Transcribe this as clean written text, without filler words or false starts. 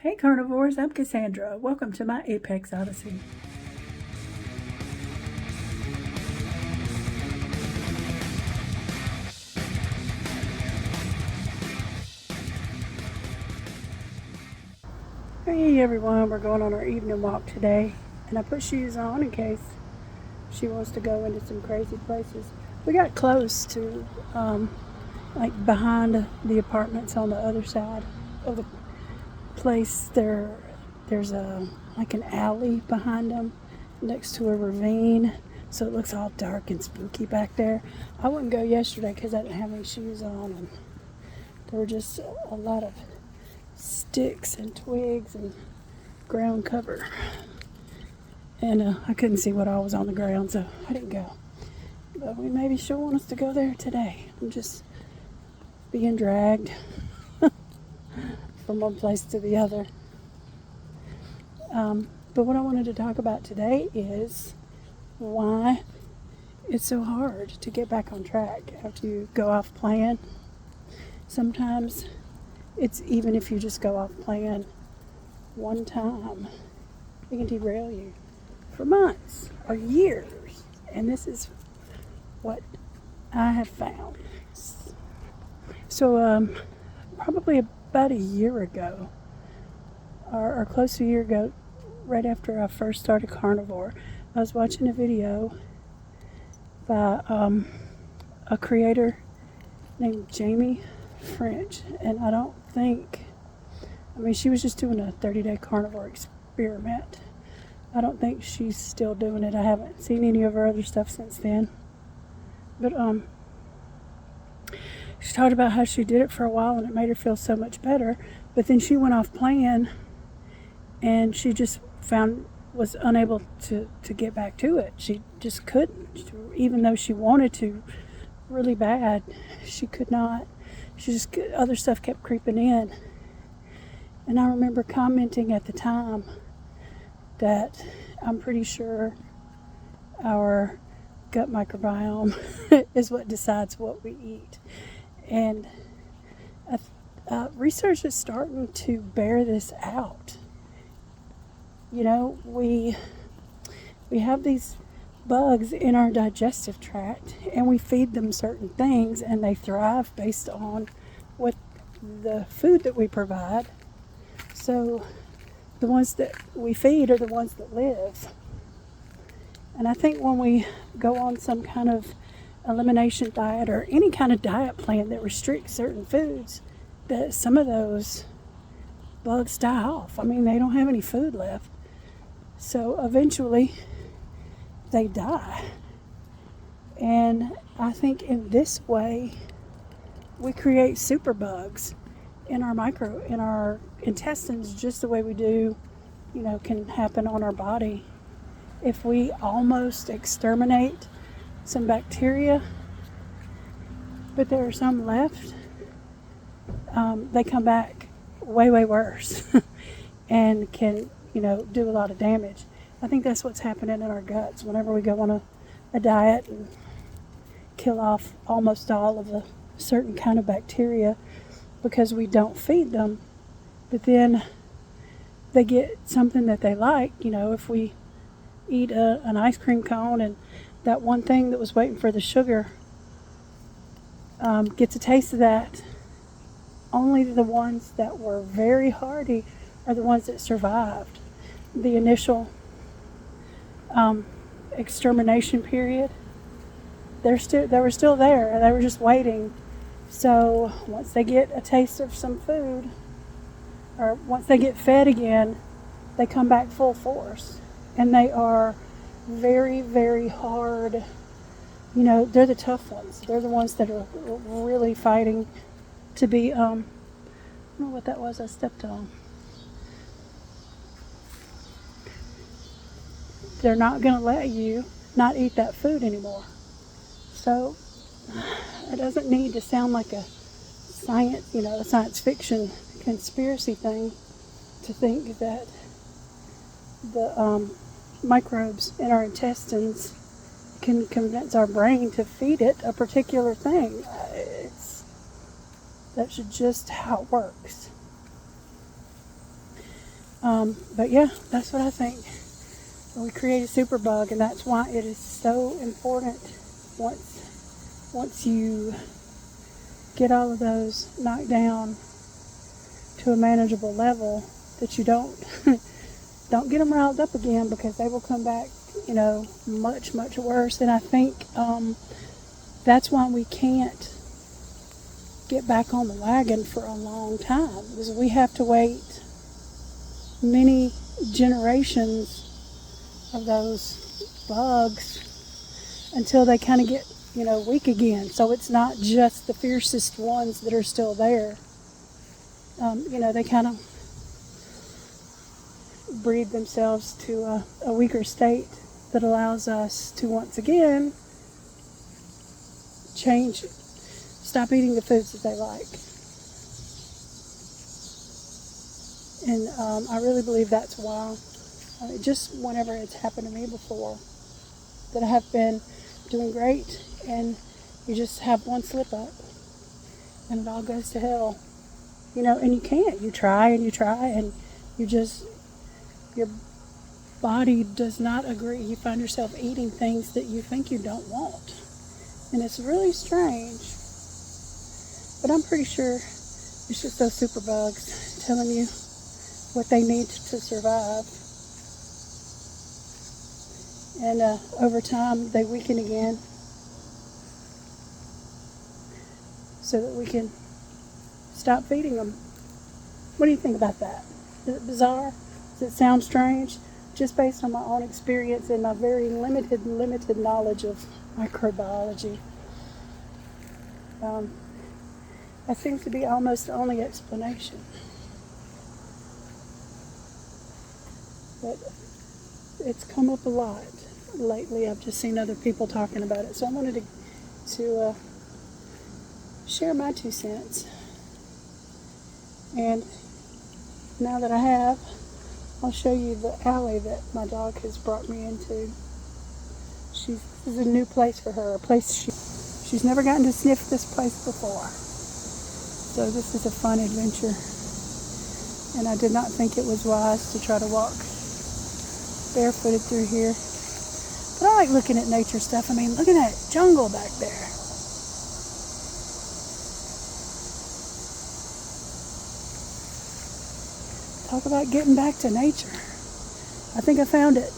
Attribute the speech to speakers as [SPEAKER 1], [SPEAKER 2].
[SPEAKER 1] Hey carnivores, I'm Cassandra. Welcome to my Apex Odyssey. Hey everyone, we're going on our evening walk today, and I put shoes on in case she wants to go into some crazy places. We got close to like behind the apartments on the other side of the place. There's like an alley behind them next to a ravine, so it looks all dark and spooky back there. I wouldn't go yesterday because I didn't have any shoes on, and there were just a lot of sticks and twigs and ground cover, and I couldn't see what all was on the ground, so I didn't go. But we maybe she'll want us to go there today. I'm just being dragged from one place to the other. But what I wanted to talk about today is why it's so hard to get back on track after you go off plan. Sometimes it's even if you just go off plan one time, it can derail you for months or years. And this is what I have found. So probably about a year ago, or close to a year ago, right after I first started carnivore, I was watching a video by a creator named Jamie French, and she was just doing a 30-day carnivore experiment. I don't think she's still doing it. I haven't seen any of her other stuff since then. But she talked about how she did it for a while and it made her feel so much better. But then she went off plan and she just was unable to get back to it. She just couldn't. Even though she wanted to really bad, she could not. Other stuff kept creeping in. And I remember commenting at the time that I'm pretty sure our gut microbiome is what decides what we eat. And research is starting to bear this out. You know, we have these bugs in our digestive tract, and we feed them certain things, and they thrive based on what the food that we provide. So the ones that we feed are the ones that live. And I think when we go on some kind of elimination diet or any kind of diet plan that restricts certain foods, that some of those bugs die off. I mean, they don't have any food left. So eventually they die. And I think in this way we create superbugs in our intestines, just the way we do, can happen on our body. If we almost exterminate some bacteria, but there are some left, they come back way, way worse and can, do a lot of damage. I think that's what's happening in our guts whenever we go on a diet and kill off almost all of the certain kind of bacteria because we don't feed them. But then they get something that they like. If we eat an ice cream cone and that one thing that was waiting for the sugar gets a taste of that, only the ones that were very hardy are the ones that survived the initial extermination period. They were still there, and they were just waiting. So once they get a taste of some food, or once they get fed again, they come back full force. And they are very, very hard. They're the tough ones. They're the ones that are really fighting to be, I don't know what that was I stepped on. They're not going to let you not eat that food anymore. So it doesn't need to sound like a science fiction conspiracy thing to think that the microbes in our intestines can convince our brain to feed it a particular thing. That's just how it works. But yeah, that's what I think. We create a superbug, and that's why it is so important once you get all of those knocked down to a manageable level, that you don't don't get them riled up again, because they will come back, much, much worse. And I think that's why we can't get back on the wagon for a long time, because we have to wait many generations of those bugs until they kind of get, weak again. So it's not just the fiercest ones that are still there. They kind of breed themselves to a weaker state that allows us to once again stop eating the foods that they like. And I really believe that's why, just whenever it's happened to me before, that I have been doing great, and you just have one slip up and it all goes to hell. And you can't. You try and your body does not agree. You find yourself eating things that you think you don't want. And it's really strange. But I'm pretty sure it's just those superbugs telling you what they need to survive. And over time, they weaken again, so that we can stop feeding them. What do you think about that? Is it bizarre? Does it sound strange? Just based on my own experience and my very limited knowledge of microbiology. That seems to be almost the only explanation. But it's come up a lot lately. I've just seen other people talking about it. So I wanted to share my 2 cents. And now that I have, I'll show you the alley that my dog has brought me into. This is a new place for her, a place she's never gotten to sniff this place before. So this is a fun adventure. And I did not think it was wise to try to walk barefooted through here. But I like looking at nature stuff. I mean, look at that jungle back there. Talk about getting back to nature. I think I found it.